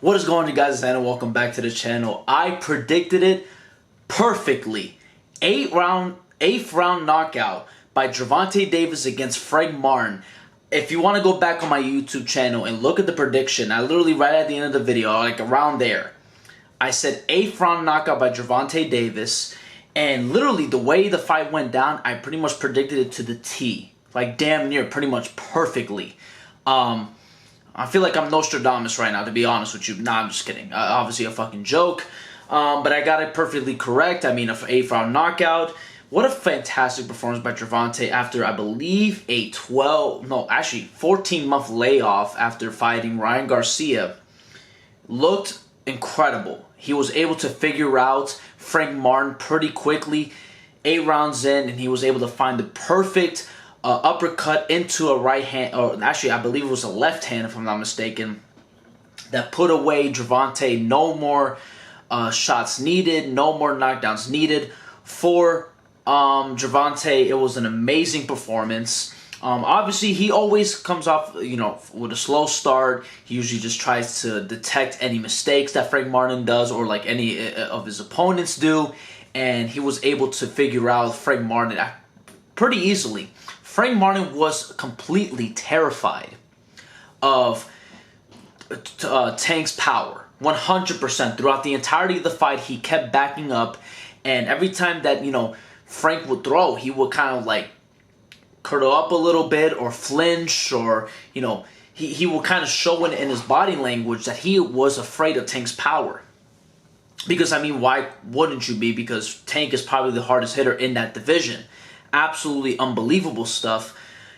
What is going on, you guys? It's Anna. Welcome back to the channel. I predicted it perfectly. Eighth round knockout by Gervonta Davis against Frank Martin. If you want to go back on my YouTube channel and look at the prediction, I literally right at the end of the video, like around there, I said 8th round knockout by Gervonta Davis, and literally the way the fight went down, I pretty much predicted it to the T, like damn near pretty much perfectly. I feel like I'm Nostradamus right now, to be honest with you. Nah, I'm just kidding. Obviously a fucking joke. But I got it perfectly correct. I mean, an 8th round knockout. What a fantastic performance by Gervonta after, I believe, a 14-month layoff after fighting Ryan Garcia. Looked incredible. He was able to figure out Frank Martin pretty quickly. 8 rounds in, and he was able to find the perfect uppercut into a right hand, or actually I believe it was a left hand if I'm not mistaken, that put away Gervonta. No more shots needed, no more knockdowns needed for Gervonta. It was an amazing performance. Obviously he always comes off, with a slow start. He usually just tries to detect any mistakes that Frank Martin does, or like any of his opponents do, and he was able to figure out Frank Martin pretty easily. Frank Martin was completely terrified of Tank's power, 100%. Throughout the entirety of the fight, he kept backing up, and every time that, Frank would throw, he would kind of like curl up a little bit or flinch, or, he would kind of show in his body language that he was afraid of Tank's power. Because, I mean, why wouldn't you be? Because Tank is probably the hardest hitter in that division. Absolutely unbelievable stuff.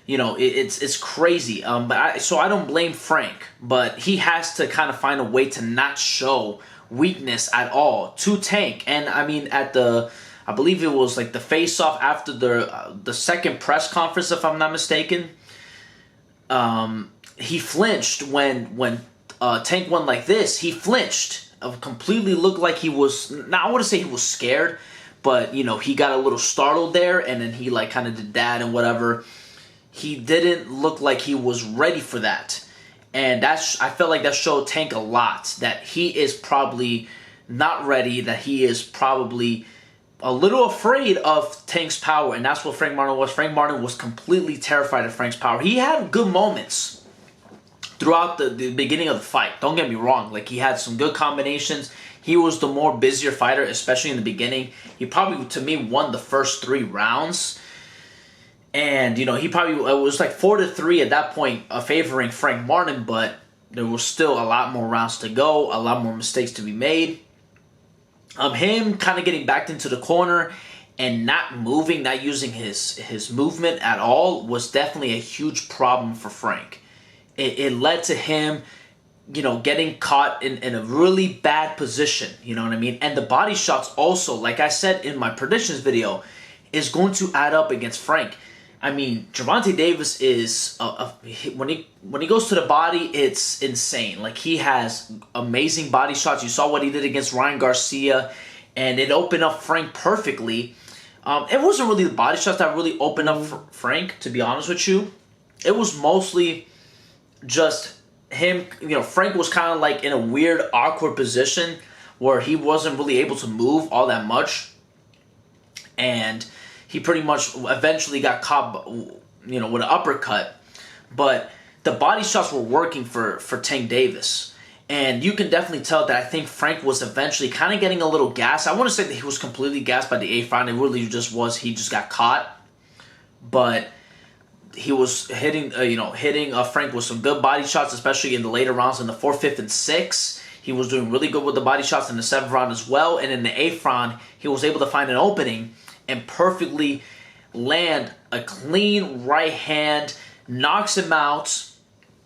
It's crazy. So I don't blame Frank, but he has to kind of find a way to not show weakness at all to Tank. And I mean, I believe it was like the face-off after the second press conference, if I'm not mistaken, he flinched when Tank went like this. He flinched. Completely looked like he was. Now I wouldn't say he was scared, but, he got a little startled there, and then he, like, kind of did that and whatever. He didn't look like he was ready for that. And I felt like that showed Tank a lot, that he is probably not ready, that he is probably a little afraid of Tank's power, and that's what Frank Martin was. Frank Martin was completely terrified of Frank's power. He had good moments throughout the beginning of the fight. Don't get me wrong. Like, he had some good combinations. He was the more busier fighter, especially in the beginning. He probably, to me, won the first 3 rounds. And, he probably, it was like 4-3 at that point, favoring Frank Martin, but there was still a lot more rounds to go, a lot more mistakes to be made. Him kind of getting backed into the corner and not moving, not using his movement at all, was definitely a huge problem for Frank. It led to him, getting caught in a really bad position, you know what I mean? And the body shots also, like I said in my predictions video, is going to add up against Frank. I mean, Gervonta Davis is, when he goes to the body, it's insane. Like, he has amazing body shots. You saw what he did against Ryan Garcia, and it opened up Frank perfectly. It wasn't really the body shots that really opened up Frank, to be honest with you. It was mostly just him, Frank was kind of like in a weird, awkward position where he wasn't really able to move all that much. And he pretty much eventually got caught, with an uppercut. But the body shots were working for Tank Davis. And you can definitely tell that I think Frank was eventually kind of getting a little gassed. I want to say that he was completely gassed by the 8th round. It really just was, he just got caught. But he was hitting Frank with some good body shots, especially in the later rounds in the 4th, 5th, and 6th. He was doing really good with the body shots in the 7th round as well. And in the 8th round, he was able to find an opening and perfectly land a clean right hand, knocks him out.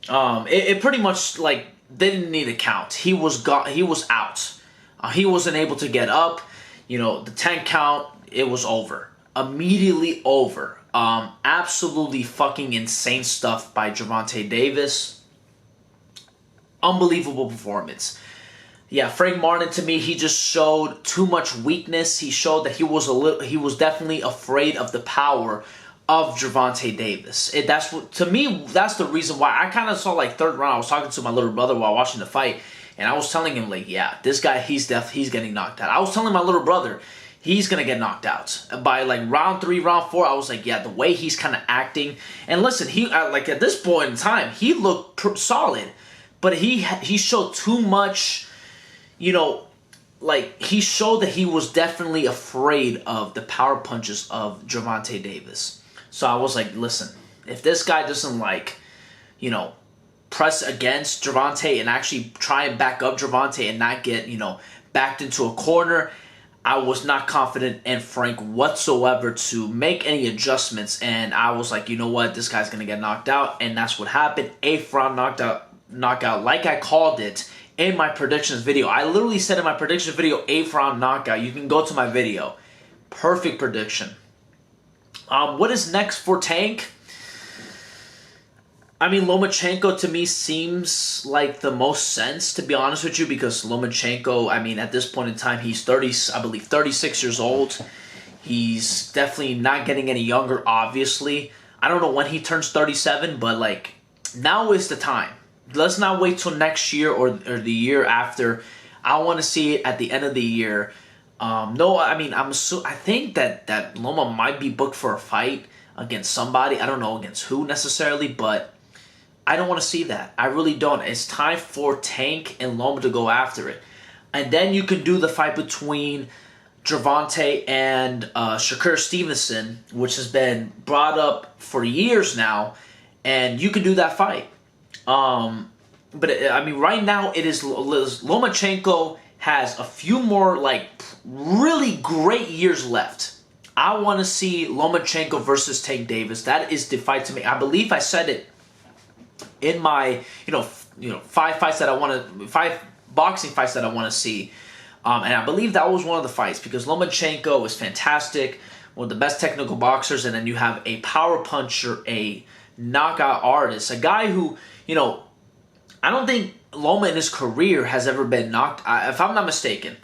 It pretty much, like, didn't need a count. He was out. He wasn't able to get up. The 10 count, it was over. Immediately over. Absolutely fucking insane stuff by Gervonta Davis. Unbelievable performance. Yeah, Frank Martin, to me, he just showed too much weakness. He showed that he was definitely afraid of the power of Gervonta Davis. To me, that's the reason why I kind of saw, like, 3rd round. I was talking to my little brother while watching the fight, And I was telling him, like, yeah, this guy, he's getting knocked out. I was telling my little brother, he's going to get knocked out. By, like, round 3, round 4, I was like, yeah, the way he's kind of acting. And listen, he like, at this point in time, he looked solid. But he showed too much, you know, like, he showed that he was definitely afraid of the power punches of Gervonta Davis. So I was like, listen, if this guy doesn't, like, you know, press against Gervonta and actually try and back up Gervonta and not get, you know, backed into a corner, I was not confident in Frank whatsoever to make any adjustments. And I was like, you know what, this guy's going to get knocked out. And that's what happened. 8th round knockout, like I called it in my predictions video. I literally said in my predictions video, 8th round knockout. You can go to my video. Perfect prediction. What is next for Tank? I mean, Lomachenko to me seems like the most sense, to be honest with you, because Lomachenko, I mean, at this point in time, he's 36 years old. He's definitely not getting any younger, obviously. I don't know when he turns 37, but, like, now is the time. Let's not wait till next year or the year after. I want to see it at the end of the year. No, I mean, I think that Loma might be booked for a fight against somebody. I don't know against who necessarily, but I don't want to see that. I really don't. It's time for Tank and Loma to go after it. And then you can do the fight between Gervonta and Shakur Stevenson, which has been brought up for years now, and you can do that fight. But I mean, right now it is Lomachenko has a few more, like, really great years left. I want to see Lomachenko versus Tank Davis. That is the fight to me. I believe I said it in my, you know, 5 boxing fights that I want to see. And I believe that was one of the fights because Lomachenko is fantastic, one of the best technical boxers, and then you have a power puncher, a knockout artist, a guy who, you know, I don't think Loma in his career has ever been knocked. If I'm not mistaken,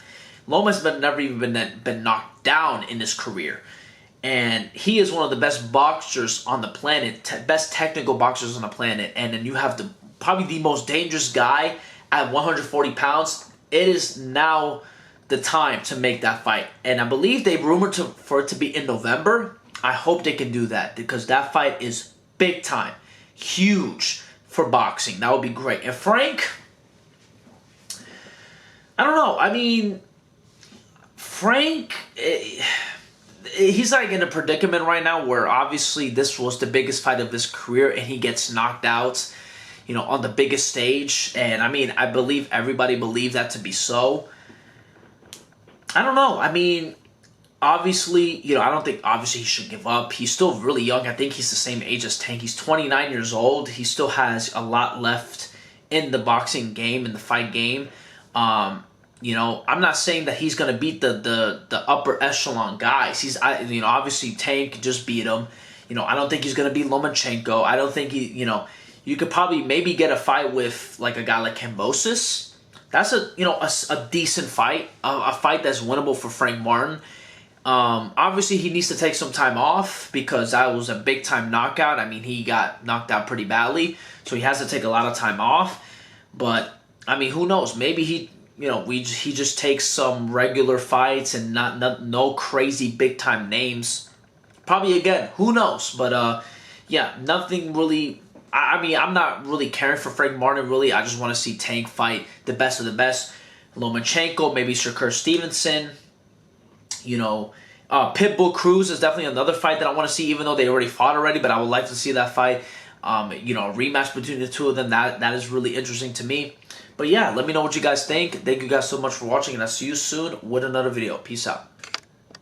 Loma's never even been knocked down in his career, and he is one of the best boxers on the planet, best technical boxers on the planet. And then you have probably the most dangerous guy at 140 pounds. It is now the time to make that fight, and I believe they rumored for it to be in November. I hope they can do that because that fight is big time, huge for boxing. That would be great. And Frank, I don't know. I mean, Frank, he's like in a predicament right now where obviously this was the biggest fight of his career and he gets knocked out, you know, on the biggest stage. And I mean, I believe everybody believed that to be so. I don't know. I mean, obviously, you know, I don't think obviously he should give up. He's still really young. I think he's the same age as Tank. He's 29 years old. He still has a lot left in the boxing game, in the fight game. You know, I'm not saying that he's going to beat the upper echelon guys. You know, obviously Tank just beat him. You know, I don't think he's going to beat Lomachenko. I don't think you know, you could probably maybe get a fight with like a guy like Kambosos. That's a decent fight, a fight that's winnable for Frank Martin. Obviously, he needs to take some time off because that was a big-time knockout. I mean, he got knocked out pretty badly, so he has to take a lot of time off. But, I mean, who knows? Maybe he just takes some regular fights and no crazy big-time names. Probably, again, who knows? But, yeah, nothing really. I mean, I'm not really caring for Frank Martin, really. I just want to see Tank fight the best of the best. Lomachenko, maybe Shakur Stevenson. You know, Pitbull Cruz is definitely another fight that I want to see, even though they already fought already, but I would like to see that fight. You know, a rematch between the two of them, that is really interesting to me. But yeah, let me know what you guys think. Thank you guys so much for watching, and I'll see you soon with another video. Peace out.